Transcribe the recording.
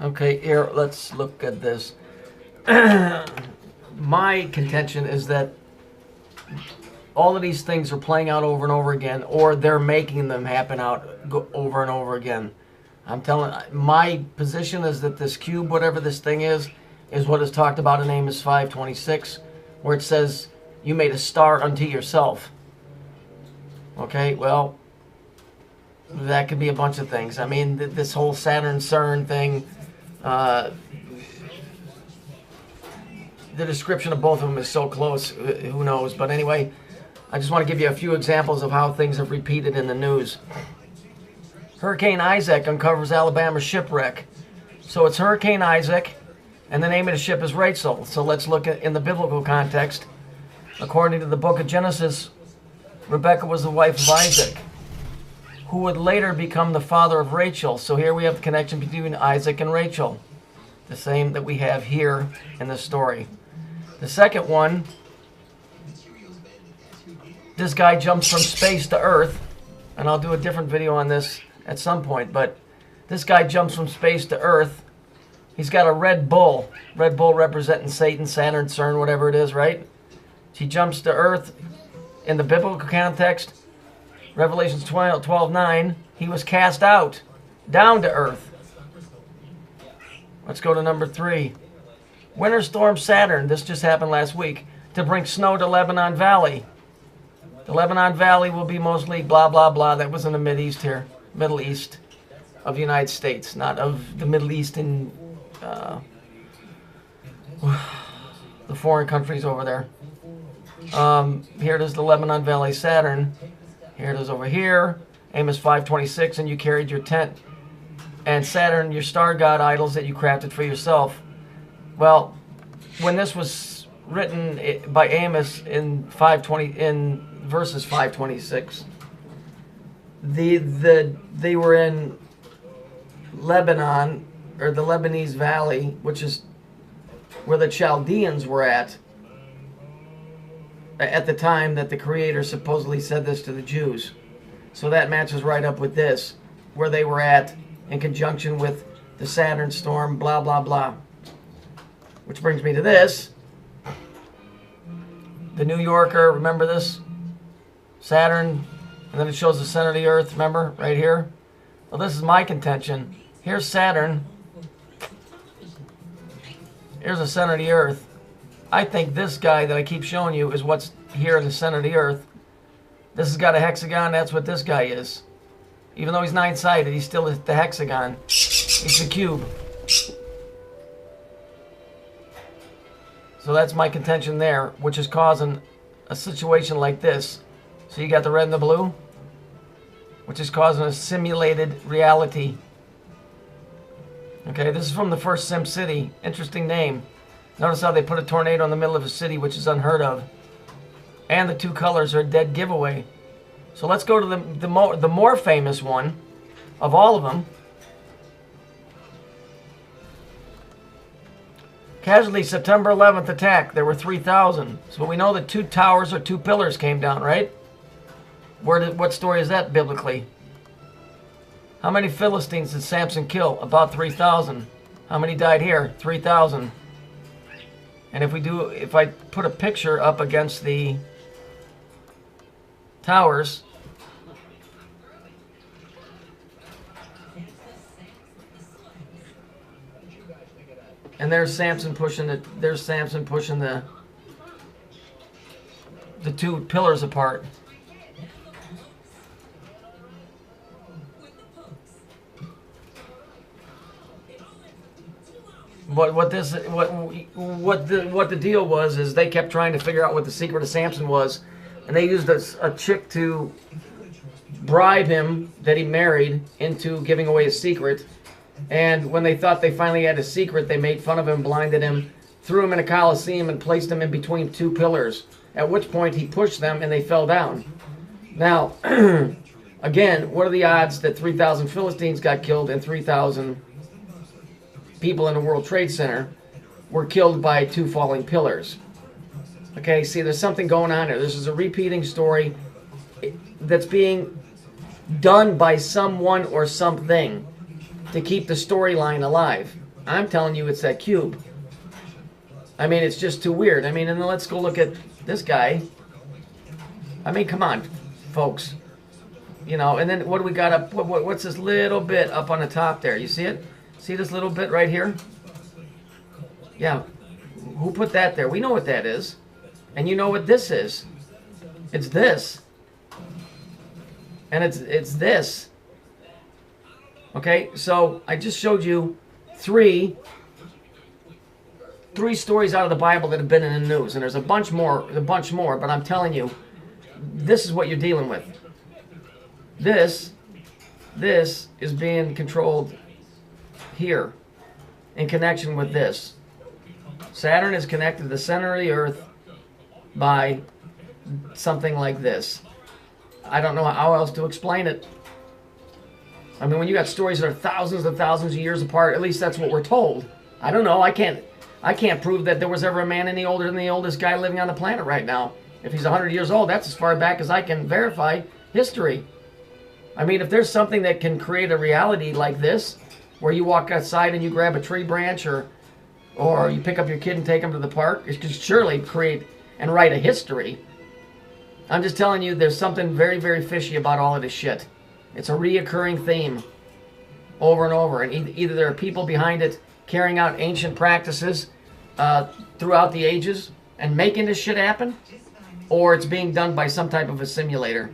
Okay, here, let's look at this. My contention is that all of these things are playing out over and over again, or they're making them happen over and over again. I'm telling, my position is that this cube, whatever this thing is what is talked about in Amos 5:26, where it says, you made a star unto yourself. Okay, well, that could be a bunch of things. I mean, this whole Saturn-CERN thing, the description of both of them is so close, who knows. But anyway, I just want to give you a few examples of how things have repeated in the news. Hurricane Isaac uncovers Alabama shipwreck. So it's Hurricane Isaac, and the name of the ship is Rachel. So let's look at in the biblical context. According to the book of Genesis, Rebekah was the wife of Isaac, who would later become the father of Rachel. So here we have the connection between Isaac and Rachel, the same that we have here in this story. The second one, this guy jumps from space to Earth, and I'll do a different video on this at some point, but this guy jumps from space to Earth. He's got a red bull representing Satan, Saturn, CERN, whatever it is, right? He jumps to Earth. In the biblical context, Revelations 12:9, he was cast out, down to Earth. Let's go to number 3. Winter Storm Saturn, this just happened last week, to bring snow to Lebanon Valley. The Lebanon Valley will be mostly blah, blah, blah. That was in the Middle East here. Middle East of the United States, not of the Middle East in the foreign countries over there. Here it is, the Lebanon Valley Saturn. Here it is over here. Amos 5:26, and you carried your tent. And Saturn, your star god idols that you crafted for yourself. Well, when this was written by Amos in verses 5:26, they were in Lebanon, or the Lebanese Valley, which is where the Chaldeans were at the time that the Creator supposedly said this to the Jews. So that matches right up with this, where they were at in conjunction with the Saturn storm, blah, blah, blah. Which brings me to this. The New Yorker, remember this? Saturn, and then it shows the center of the earth, remember, right here? Well, this is my contention. Here's Saturn. Here's the center of the earth. I think this guy that I keep showing you is what's here in the center of the earth. This has got a hexagon, that's what this guy is. Even though he's 9-sided, he's still the hexagon. He's the cube. So that's my contention there, which is causing a situation like this. So you got the red and the blue, which is causing a simulated reality. Okay, this is from the first Sim City. Interesting name. Notice how they put a tornado in the middle of a city, which is unheard of. And the two colors are a dead giveaway. So let's go to the more famous one of all of them. Casualty, September 11th attack. There were 3,000. So we know that 2 towers or 2 pillars came down, right? What story is that biblically? How many Philistines did Samson kill? About 3,000. How many died here? 3,000. And if I put a picture up against the towers, and there's Samson pushing the 2 pillars apart. What the deal was is they kept trying to figure out what the secret of Samson was, and they used a chick to bribe him that he married into giving away his secret. And when they thought they finally had a secret, they made fun of him, blinded him, threw him in a coliseum, and placed him in between 2 pillars. At which point he pushed them and they fell down. Now, again, what are the odds that 3,000 Philistines got killed and 3,000 people in the World Trade Center were killed by 2 falling pillars? Okay, see, there's something going on here. This is a repeating story that's being done by someone or something. to keep the storyline alive. I'm telling you it's that cube. I mean, it's just too weird. I mean, and then let's go look at this guy. I mean, come on, folks. You know, and then what do we got up? What's this little bit up on the top there? You see it? See this little bit right here? Yeah. Who put that there? We know what that is. And you know what this is. It's this. And it's this. Okay, so I just showed you three stories out of the Bible that have been in the news, and there's a bunch more, but I'm telling you, this is what you're dealing with. This is being controlled here in connection with this. Saturn is connected to the center of the Earth by something like this. I don't know how else to explain it. I mean, when you got stories that are thousands and thousands of years apart, at least that's what we're told. I don't know. I can't prove that there was ever a man any older than the oldest guy living on the planet right now. If he's 100 years old, that's as far back as I can verify history. I mean, if there's something that can create a reality like this, where you walk outside and you grab a tree branch, or you pick up your kid and take him to the park, it could surely create and write a history. I'm just telling you, there's something very, very fishy about all of this shit. It's a reoccurring theme over and over, and either there are people behind it carrying out ancient practices throughout the ages and making this shit happen, or it's being done by some type of a simulator.